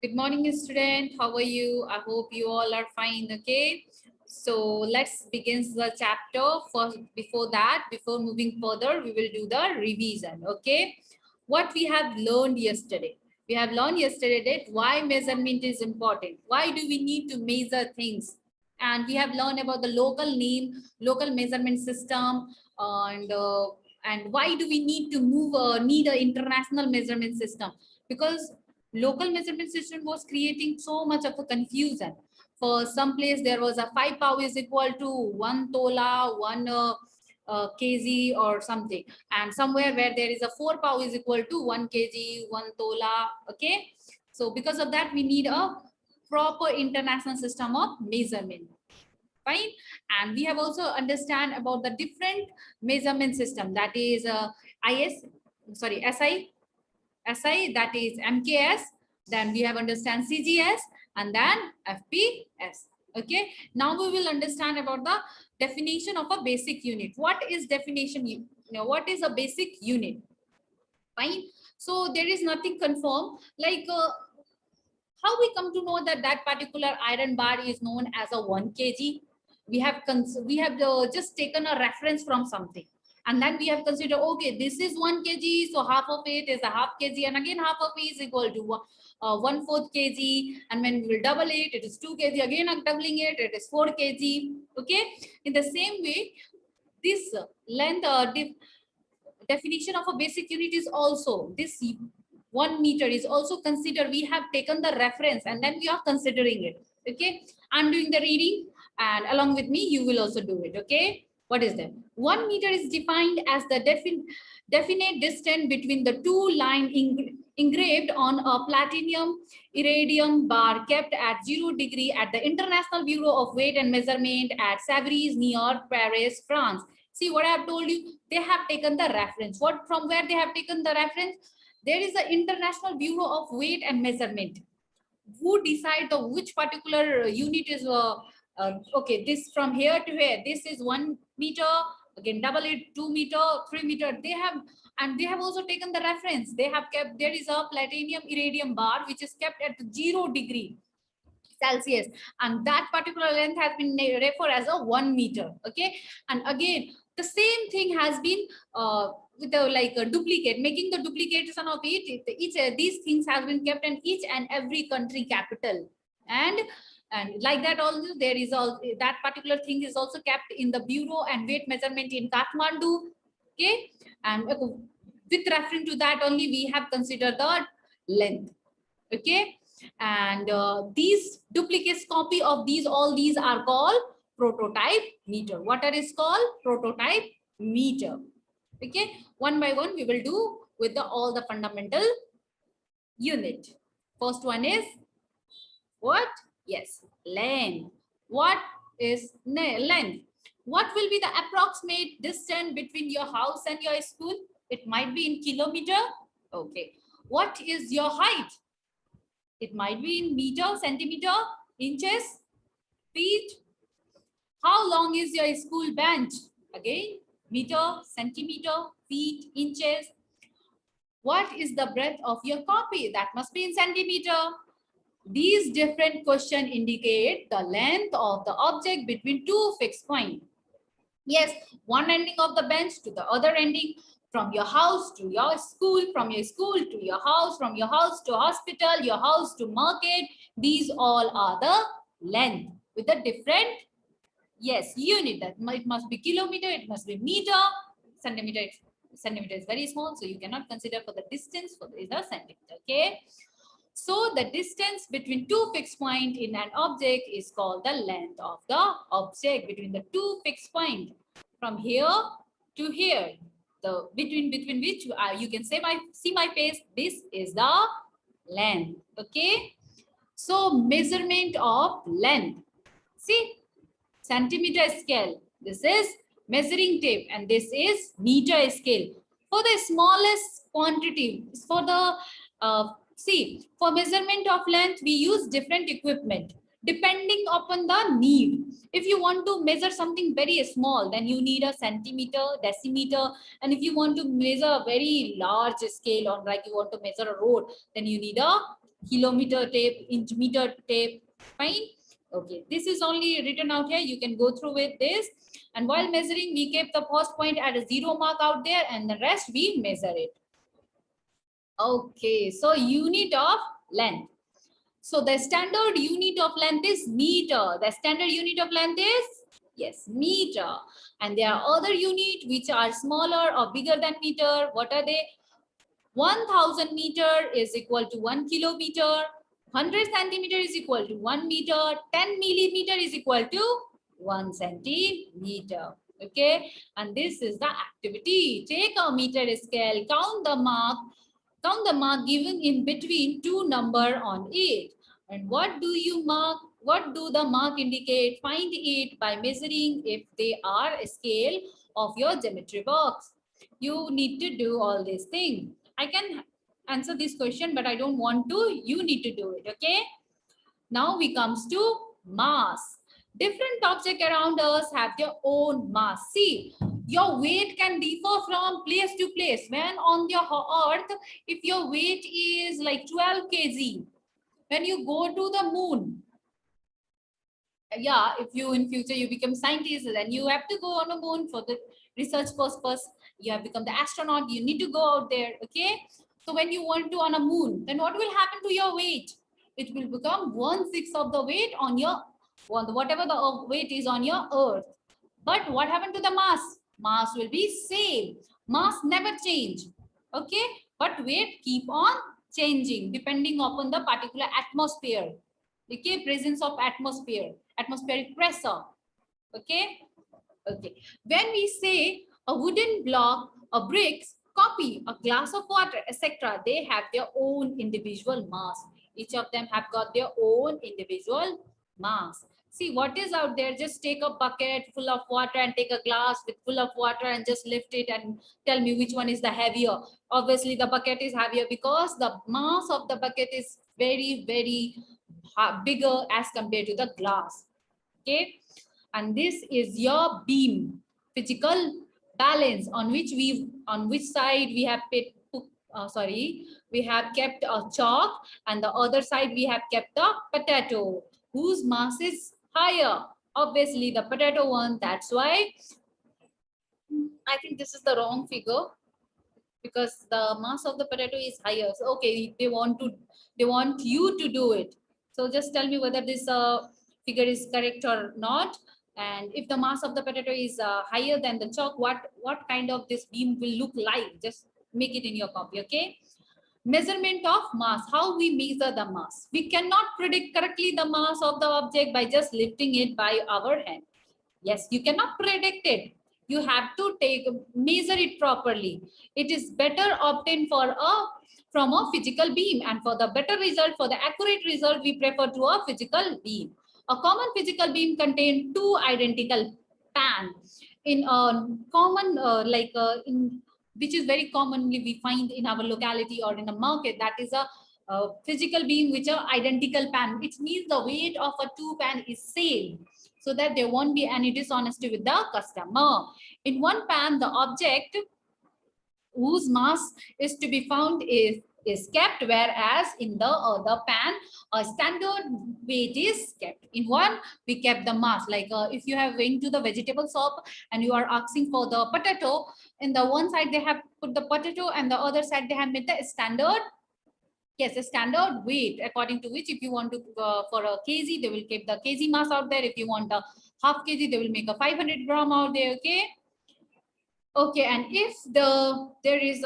Good morning, student. How are you? I hope you all are fine. Okay. So let's begin the chapter. First, before moving further, we will do the revision. Okay. What we have learned yesterday. We have learned yesterday that why measurement is important. Why do we need to measure things? And we have learned about the local name, local measurement system, and why do we need to need an international measurement system? Because local measurement system was creating so much of a confusion. For some place, there was a 5 pow is equal to 1 tola, 1 kg or something. And somewhere where there is a 4 pow is equal to 1 kg, 1 tola. Okay. So because of that, we need a proper international system of measurement. Fine. And we have also understand about the different measurement system, that is SI, that is MKS. Then we have understand CGS and then FPS. Okay. Now we will understand about the definition of a basic unit. What is definition? What is a basic unit? Fine. So there is nothing confirmed. Like how we come to know that that particular iron bar is known as a 1 kg? We have just taken a reference from something, and then we have considered, okay, this is 1 kg, so half of it is a half kg, and again half of it is equal to 1/4 kg, and when we will double it, it is 2 kg, again doubling it, it is 4 kg. Okay. In the same way, this length definition of a basic unit is also this 1 meter is also considered. We have taken the reference and then we are considering it. Okay. I'm doing the reading, and along with me you will also do it. Okay. What is that? 1 meter is defined as the definite distance between the two lines engraved on a platinum iridium bar kept at 0 degree at the International Bureau of Weight and Measurement at Sèvres near Paris, France. See what I have told you? They have taken the reference. What, from where they have taken the reference? There is the International Bureau of Weight and Measurement who decide the which particular unit is okay, this from here to here, this is 1 meter, again double it, 2 meter, 3 meter. They have, and they have also taken the reference. They have kept, there is a platinum iridium bar which is kept at 0 degree Celsius, and that particular length has been referred as a 1 meter. Okay. And again the same thing has been with the like a duplicate, making the duplication of each these things have been kept in each and every country capital, and like that also there is all that particular thing is also kept in the bureau and weight measurement in Kathmandu. Okay. And with reference to that only we have considered the length. Okay. And these duplicates copy of all these are called prototype meter. What is called prototype meter. Okay. One by one we will do with all the fundamental unit. First one is what? Yes, length. What is length? What will be the approximate distance between your house and your school? It might be in kilometer. Okay. What is your height? It might be in meter, centimeter, inches, feet. How long is your school bench? Again, meter, centimeter, feet, inches. What is the breadth of your copy? That must be in centimeter. These different questions indicate the length of the object between two fixed points. Yes, one ending of the bench to the other ending, from your house to your school, from your school to your house, from your house to hospital, your house to market. These all are the length with a different, yes, unit. That it must be kilometer, it must be meter, centimeter. Centimeter is very small, so you cannot consider for the distance for the centimeter. Okay. So the distance between two fixed points in an object is called the length of the object between the two fixed points. From here to here, the between which you can say see my face. This is the length. Okay. So measurement of length. See, centimeter scale. This is measuring tape, and this is meter scale. For the smallest quantity, for the see, for measurement of length, we use different equipment. depending upon the need. If you want to measure something very small, then you need a centimeter, decimeter. And if you want to measure a very large scale, on like you want to measure a road, then you need a kilometer tape, inch meter tape. Fine. Okay, this is only written out here. You can go through with this. And while measuring, we keep the first point at a 0 mark out there, and the rest we measure it. Okay, so unit of length. So the standard unit of length is meter. The standard unit of length is, yes, meter. And there are other units which are smaller or bigger than meter. What are they? 1000 meter is equal to 1 kilometer. 100 centimeter is equal to 1 meter. 10 millimeter is equal to 1 centimeter. Okay. And this is the activity. Take a meter scale, count the mark given in between two number on it. And what do you mark? What do the mark indicate? Find it by measuring if they are a scale of your geometry box. You need to do all these things. I can answer this question, but I don't want to. You need to do it, okay? Now we comes to mass. Different objects around us have their own mass. See, your weight can differ from place to place. When on your earth, if your weight is like 12 kg, when you go to the moon, yeah, if you in future you become scientist, then you have to go on the moon for the research purpose. You have become the astronaut, you need to go out there, okay? So when you want to on a moon, then what will happen to your weight? It will become 1/6 of the weight on your whatever the weight is on your earth. But what happened to the mass? Mass will be same. Mass never change, okay? But weight keep on changing depending upon the particular atmosphere, okay? Presence of atmospheric pressure, okay? Okay. When we say a wooden block, a bricks, copy, a glass of water, etc., they have their own individual mass. Each of them have got their own individual mass. See what is out there. Just take a bucket full of water and take a glass with full of water and just lift it and tell me which one is the heavier. Obviously, the bucket is heavier because the mass of the bucket is very, very bigger as compared to the glass. Okay. And this is your beam, physical balance on which side we have we have kept a chalk, and the other side we have kept the potato whose mass is higher. Obviously the potato one, that's why I think this is the wrong figure, because the mass of the potato is higher. So okay, they want you to do it. So just tell me whether this figure is correct or not. And if the mass of the potato is higher than the chalk, what kind of this beam will look like? Just make it in your copy, okay? Measurement of mass. How we measure the mass? We cannot predict correctly the mass of the object by just lifting it by our hand. Yes, you cannot predict it. You have to measure it properly. It is better obtained from a physical beam, and for the better result, for the accurate result, we prefer to a physical beam. A common physical beam contains two identical pans in a common in which is very commonly we find in our locality or in a market. That is a physical beam which are identical pan. It means the weight of a two pan is same, so that there won't be any dishonesty with the customer. In one pan, the object whose mass is to be found is kept, whereas in the other pan, a standard weight is kept. In one, we kept the mass. Like if you have went to the vegetable shop and you are asking for the potato, in the one side they have put the potato and the other side they have made the standard. Yes, a standard weight, according to which if you want to for a kg, they will keep the kg mass out there. If you want a half kg, they will make a 500 gram out there. Okay. Okay, and if there is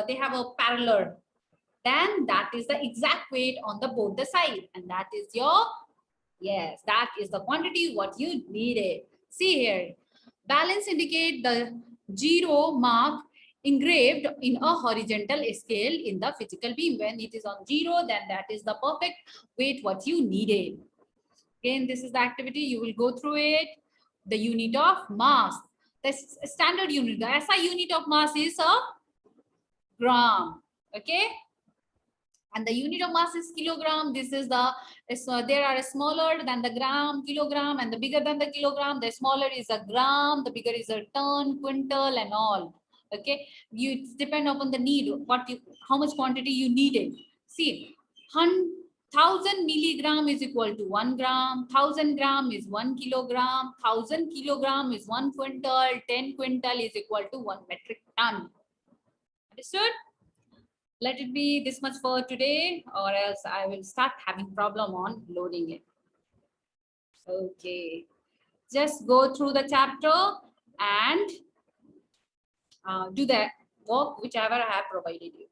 they have a parallel, then that is the exact weight on the both the side, and that is your, yes, that is the quantity what you needed. See here, balance indicate the 0 mark engraved in a horizontal scale in the physical beam. When it is on 0, then that is the perfect weight what you needed. Again, this is the activity, you will go through it. The unit of mass, the standard unit, the SI unit of mass is a gram. Okay, And the unit of mass is kilogram. This is the, there are smaller than the gram, kilogram, and the bigger than the kilogram. The smaller is a gram, the bigger is a ton, quintal, and all. Okay, you depend upon the need, what you, how much quantity you needed. See, 1,000 milligram is equal to 1 gram, 1,000 gram is 1 kilogram, 1,000 kilogram is 1 quintal, 10 quintal is equal to 1 metric ton. Understood? Let it be this much for today, or else I will start having problem on loading it. Okay, just go through the chapter and do the work whichever I have provided you.